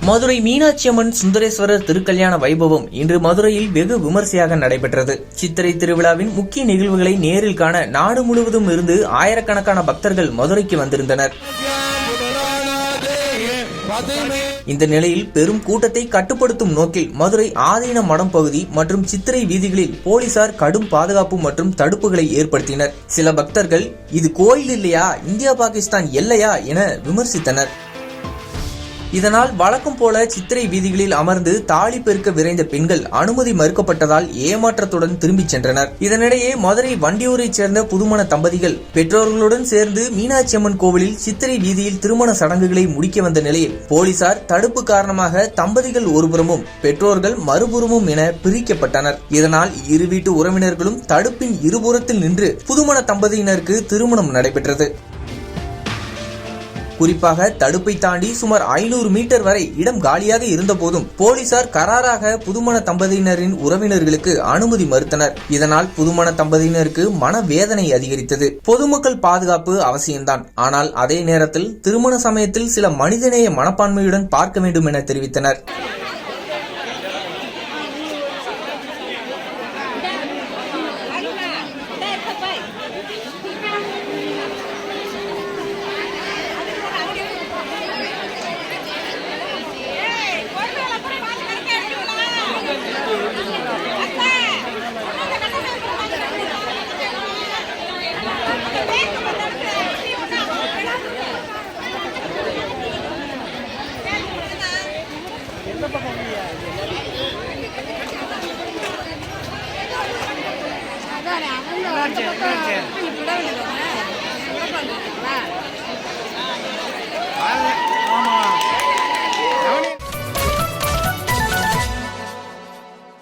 மதுரை மீனாட்சி அம்மன் சுந்தரேஸ்வரர் திருக்கல்யாண வைபவம் இன்று மதுரையில் வெகு விமர்சையாக நடைபெற்றது. சித்திரை திருவிழாவின் முக்கிய நிகழ்வுகளை நேரில் காண நாடு முழுவதும் இருந்து ஆயிரக்கணக்கான பக்தர்கள் மதுரைக்கு வந்திருந்தனர். இந்த நிலையில் பெரும் கூட்டத்தை கட்டுப்படுத்தும் நோக்கில் மதுரை ஆதீன மடம் பகுதி மற்றும் சித்திரை வீதிகளில் போலீசார் கடும் பாதுகாப்பு மற்றும் தடுப்புகளை ஏற்படுத்தினர். சில பக்தர்கள் இது கோயில் இல்லையா, இந்தியா பாகிஸ்தான் எல்லையா என விமர்சித்தனர். இதனால் வழக்கம் போல சித்திரை வீதிகளில் அமர்ந்து தாலி பெருக்க விரைந்த பெண்கள் அனுமதி மறுக்கப்பட்டதால் ஏமாற்றத்துடன் திரும்பிச் சென்றனர். இதனிடையே மதுரை வண்டியூரைச் சேர்ந்த புதுமண தம்பதிகள் பெற்றோர்களுடன் சேர்ந்து மீனாட்சி அம்மன் கோவிலில் சித்திரை வீதியில் திருமண சடங்குகளை முடிக்க வந்த நிலையில் போலீசார் தடுப்பு காரணமாக தம்பதிகள் ஒருபுறமும் பெற்றோர்கள் மறுபுறமும் என பிரிக்கப்பட்டனர். இதனால் இரு வீட்டு உறவினர்களும் தடுப்பின் இருபுறத்தில் நின்று புதுமண தம்பதியினருக்கு திருமணம் நடைபெற்றது. குறிப்பாக தடுப்பை தாண்டி சுமார் 500 மீட்டர் வரை இடம் காலியாக இருந்த போதும் போலீசார் கராராக புதுமண தம்பதியினரின் உறவினர்களுக்கு அனுமதி மறுத்தனர். இதனால் புதுமண தம்பதியினருக்கு மனவேதனை அதிகரித்தது. பொதுமக்கள் பாதுகாப்பு அவசியம்தான், ஆனால் அதே நேரத்தில் திருமண சமயத்தில் சில மனிதநேய மனப்பான்மையுடன் பார்க்க வேண்டும் என தெரிவித்தனர். அதான்